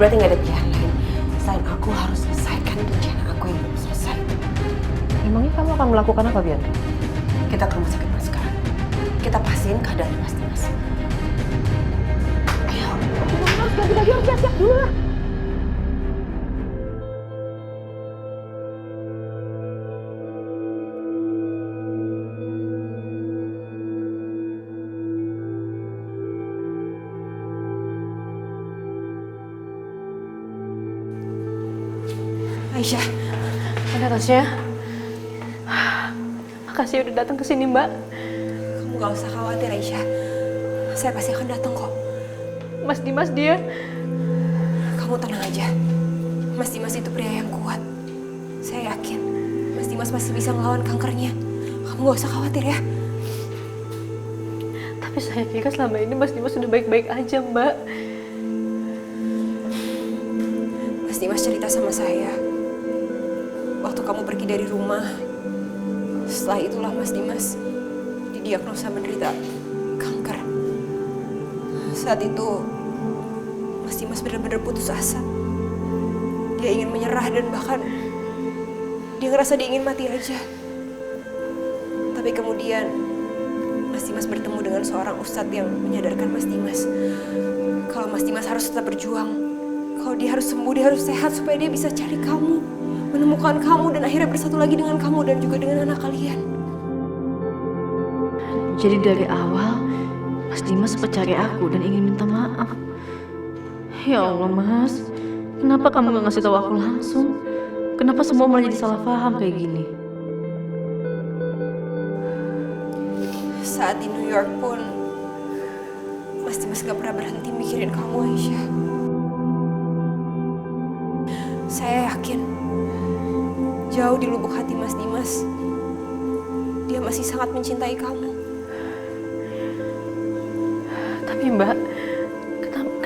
Berarti nggak ada pilihan lain selain aku harus selesaikan rencana aku yang belum selesai. Emangnya kamu akan melakukan apa, Bianca? Kita ke rumah sakit Mas sekarang. Kita pastiin keadaan Mas Dimas. Ayo. Mas, ganti baju, siap-siap dulu lah. Aisyah, Ada tasnya. Makasih udah datang ke sini, Mbak. kamu gak usah khawatir Aisyah. Saya pasti akan datang kok. Mas Dimas dia. Kamu tenang aja. Mas Dimas itu pria yang kuat. Saya yakin Mas Dimas masih bisa melawan kankernya. Kamu gak usah khawatir ya. Tapi saya kira selama ini Mas Dimas sudah baik-baik aja, Mbak. Mas Dimas cerita sama saya. Waktu kamu pergi dari rumah, setelah itulah Mas Dimas didiagnosa menderita kanker. Saat itu, Mas Dimas benar-benar putus asa. Dia ingin menyerah dan bahkan dia ngerasa dia ingin mati aja. Tapi kemudian, Mas Dimas bertemu dengan seorang ustadz yang menyadarkan Mas Dimas kalau Mas Dimas harus tetap berjuang. Kalau dia harus sembuh, dia harus sehat supaya dia bisa cari kamu, menemukan kamu, dan akhirnya bersatu lagi dengan kamu dan juga dengan anak kalian. Jadi dari awal, Mas Dimas sempat cari aku dan ingin minta maaf. Ya Allah, Mas. Kenapa kamu gak ngasih tahu aku langsung? Kenapa semua malah jadi salah paham kayak gini? Saat di New York pun, Mas Dimas gak pernah berhenti mikirin kamu, Aisyah. Saya yakin, jauh di lubuk hati Mas Dimas, dia masih sangat mencintai kamu. Tapi Mbak,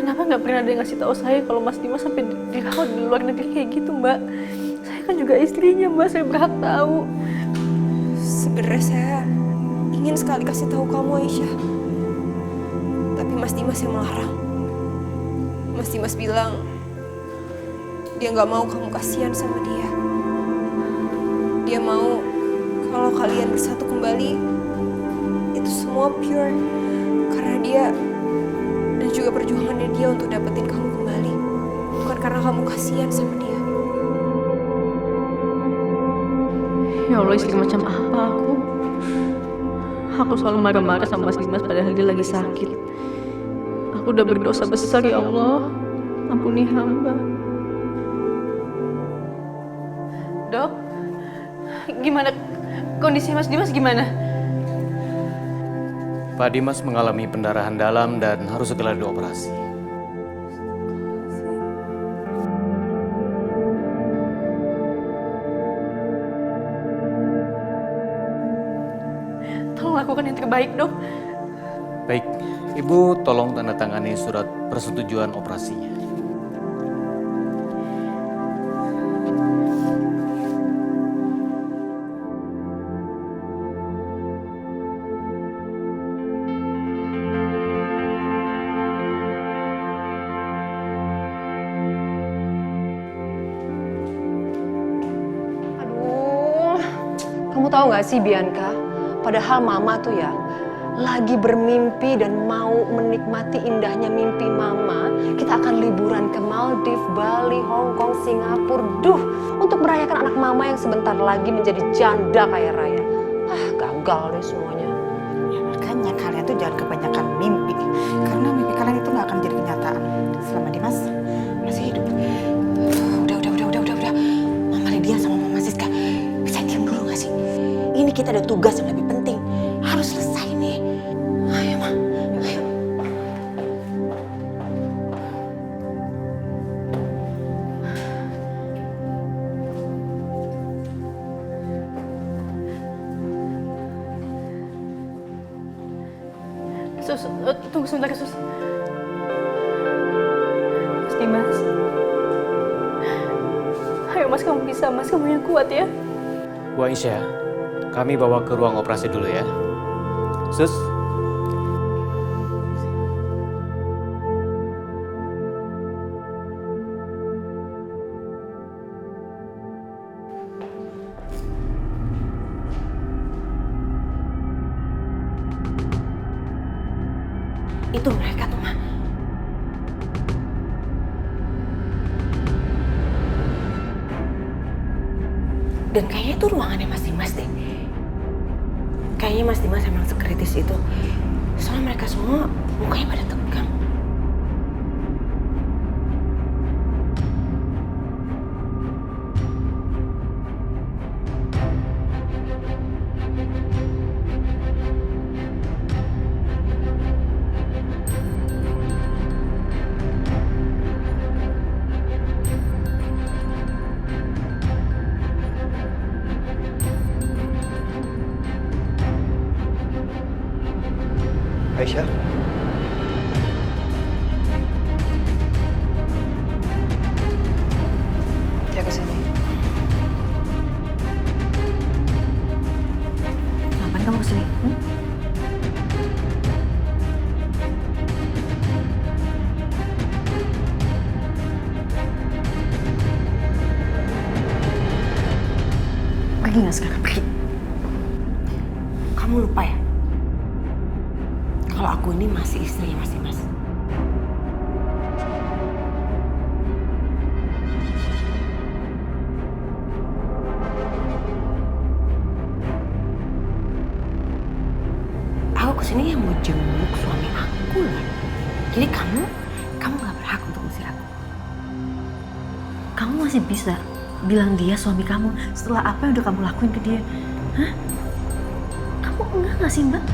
kenapa nggak pernah ada yang ngasih tahu saya kalau Mas Dimas sampai dirawat di luar negeri kayak gitu, Mbak? Saya kan juga istrinya, Mbak. Saya berhak tahu. Sebenarnya saya ingin sekali kasih tahu kamu, Aisyah. Tapi Mas Dimas yang melarang. Mas Dimas bilang, dia nggak mau kamu kasihan sama dia. Dia mau kalau kalian bersatu kembali, itu semua pure. Karena dia dan juga perjuangannya dia untuk dapetin kamu kembali. Bukan karena kamu kasihan sama dia. Ya Allah, istri macam apa aku? Aku selalu marah-marah sama Mas Dimas padahal dia lagi sakit. Aku udah berdosa besar, ya Allah. Ampuni hamba. Dok, gimana kondisi Mas Dimas gimana? Pak Dimas mengalami pendarahan dalam dan harus segera dioperasi. Tolong lakukan yang terbaik, Dok. Baik, Ibu tolong tanda tangani surat persetujuan operasinya. Kamu tahu gak sih Bianca, padahal mama tuh ya lagi bermimpi dan mau menikmati indahnya mimpi mama. Kita akan liburan ke Maldives, Bali, Hong Kong, Singapura. Untuk merayakan anak mama yang sebentar lagi menjadi janda kaya raya. Gagal deh semuanya. Ya makanya kalian tuh jangan kebanyakan mimpi. Karena mimpi kalian itu gak akan jadi kenyataan selama Dimas masih hidup. Udah. Mama Lydia sama Mama Siska, bisa diam dulu gak sih? Ini kita ada tugas yang lebih penting. Harus selesai nih. Ayo, Ma. Ayo. Sus, tunggu sebentar, Sus. Mas Dimas. Ayo Mas, kamu bisa. Mas, kamu yang kuat ya. Bu Aisyah, kami bawa ke ruang operasi dulu ya. Sus. tuh mereka tuh, Ma. Dan kayaknya itu ruangannya Mas Dimas deh. Kayaknya Mas Dimas emang sekritis itu. Soalnya mereka semua mukanya pada tegang. Aisyah? Jaga sini. Ngapain kamu kesini? Pergi nggak sekarang? Pergi. Kamu lupa ya? Kalau aku ini masih istrinya Mas Dimas. Aku kesini yang mau jenguk suami aku lah. Jadi kamu gak berhak untuk ngusir aku. Kamu masih bisa bilang dia suami kamu setelah apa yang udah kamu lakuin ke dia? Hah? Kamu enggak nggak sih, Mbak?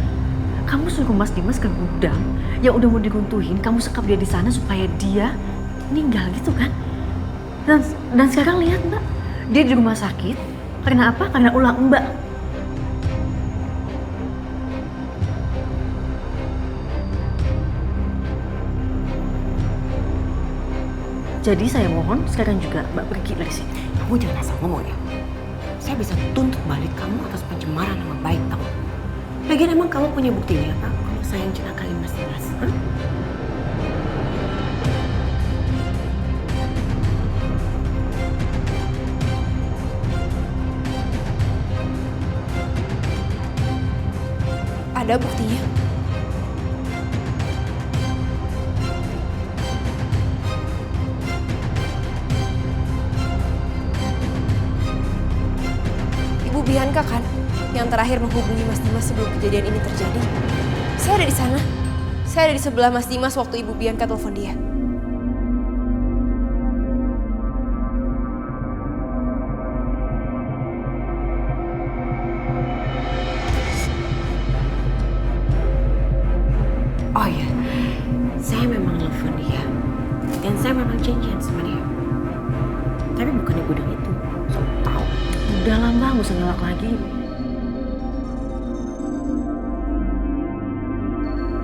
Kamu suruh Mas Dimas ke gudang yang udah mau diguntuhin, kamu sekap dia di sana supaya dia meninggal gitu kan? Dan sekarang lihat, Mbak, dia di rumah sakit. Karena apa? Karena ulah Mbak. Jadi saya mohon sekarang juga Mbak pergi dari sini. Kamu jangan asal ngomong ya. Saya bisa tuntut balik kamu atas pencemaran nama baik kamu. Lagian emang kamu punya buktinya apa? Kalau saya yang celakain Mas Dimas, hah? Ada buktinya. Ibu Bianca kan yang terakhir menghubungi Mas Dimas sebelum kejadian ini terjadi. Saya ada di sana. Saya ada di sebelah Mas Dimas waktu Ibu Bianca telepon dia. Oh iya, saya memang telepon dia. Dan saya memang janjian sama dia. Tapi bukan di gudang itu. So tahu. Udah lah Mbak, nggak usah ngelak lagi.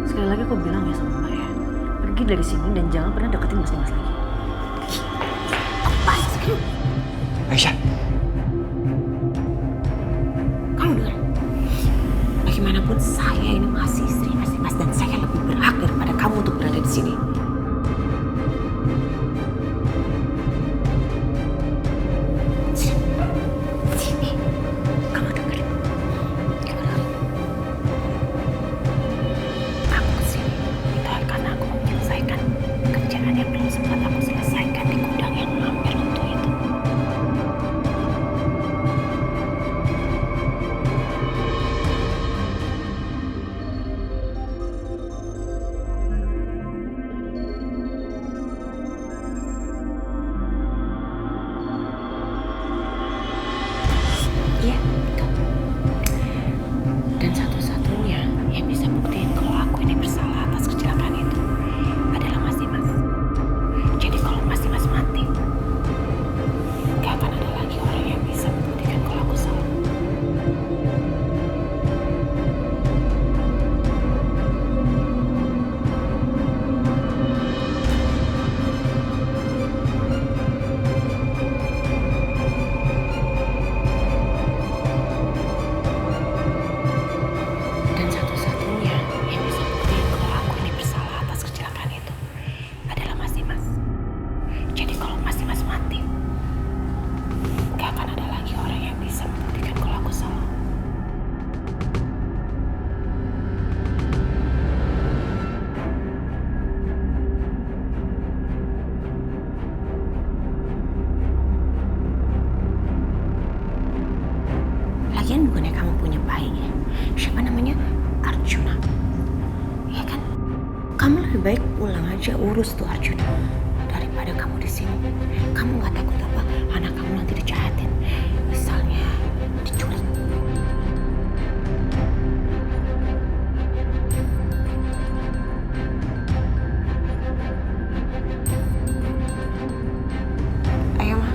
Sekali lagi aku bilang ya sama Mbak ya, pergi dari sini dan jangan pernah deketin Mas Dimas lagi. Aisyah, Kamu dengar? Bagaimanapun saya ini masih istri Mas Dimas dan saya lebih berhak daripada kamu untuk berada di sini. Sini, kamu dengar? Kamu dengar? Aku kesini itu karena aku mau menyelesaikan kerjaan yang belum sempat aku lebih baik pulang aja urus tuh Arjuna daripada kamu di sini. Kamu nggak takut apa anak kamu nanti dijahatin, misalnya diculik? Ayo Ma.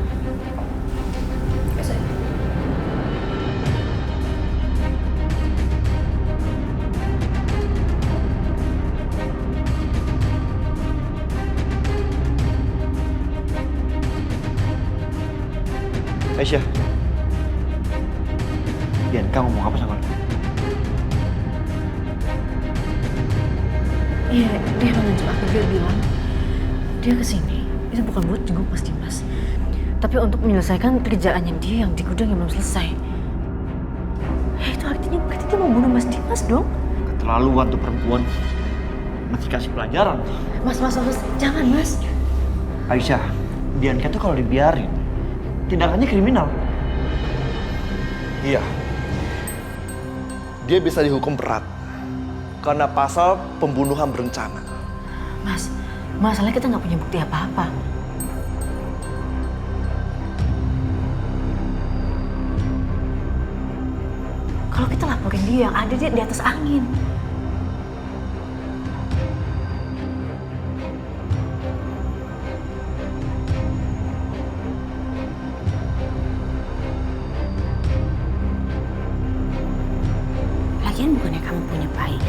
Aisyah. Bianca ngomong apa sama lu? Iya, dia mengancam aku. Dia bilang dia kesini itu bukan buat jenguk Mas Dimas, tapi untuk menyelesaikan kerjaannya dia yang di gudang yang belum selesai. Itu artinya berarti dia mau bunuh Mas Dimas dong? Keterlaluan tuh perempuan. Masih kasih pelajaran. Mas, jangan Mas. Aisyah, Bianca tuh kalau dibiarin tindakannya kriminal. Iya. Dia bisa dihukum berat karena pasal pembunuhan berencana. Mas, masalahnya kita nggak punya bukti apa-apa. Kalau kita laporin dia, yang ada dia di atas angin. Lagian bukannya kamu punya bayi,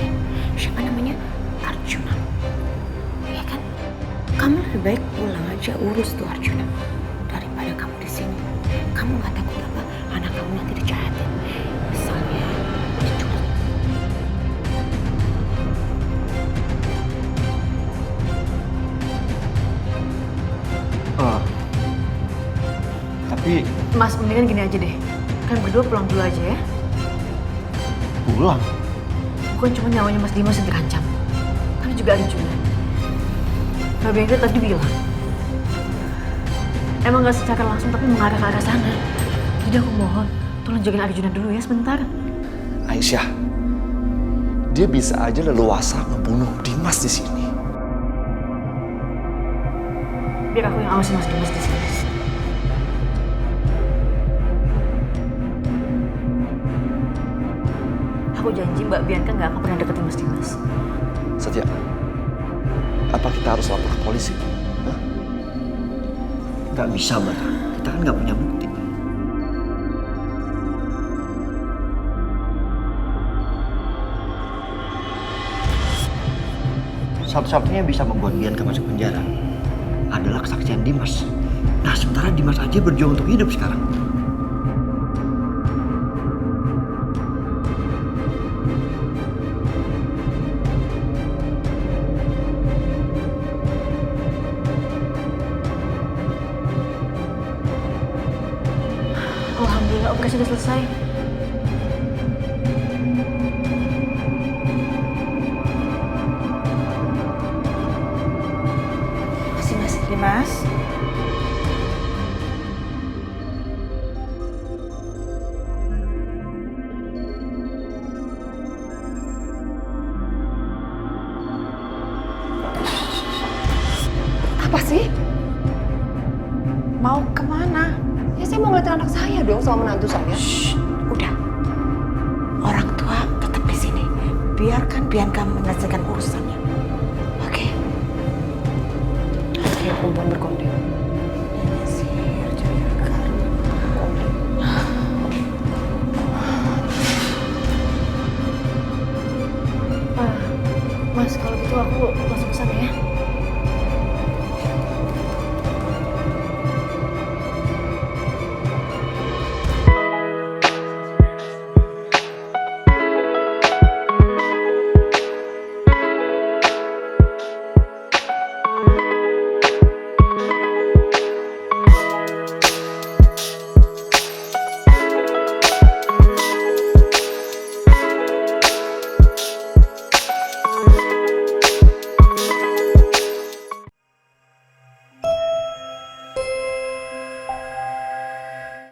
siapa namanya? Arjuna. Ya kan? Kamu lebih baik pulang aja urus tuh Arjuna daripada kamu di sini. Kamu nggak takut apa anak kamu nanti dijahatin, misalnya diculik? Tapi Mas, mendingan gini aja deh. Kalian berdua pulang dulu aja ya. pulang. Bukan cuma nyawanya Mas Dimas yang terancam, tapi juga Arjuna. Mbak Bianca tadi bilang, emang gak secara langsung tapi mengarah ke arah sana. Jadi aku mohon, tolong jagain Arjuna dulu ya sebentar. Aisyah, dia bisa aja leluasa ngebunuh Dimas di sini. Biar aku yang awasin Mas Dimas di sini. Aku janji Mbak Bianca gak akan pernah deketin Mas Dimas. Satya, apa kita harus lapor ke polisi? Hah? Nggak bisa, Bata. Kita kan nggak punya bukti. Satu-satunya yang bisa membuat Bianca masuk penjara adalah kesaksian Dimas. Nah, sementara Dimas aja berjuang untuk hidup sekarang. Alhamdulillah operasi sudah selesai. Masih Mas Dimas? Apa sih? Mau kemana? Ya saya mau ngeliatin anak saya dong sama menantu saya. Shh, udah. Orang tua tetap di sini. Biarkan Bianca menyelesaikan urusannya. Oke? Kayak perempuan berkondil. Ini sih Arjuna Garu. Mas, kalau gitu aku langsung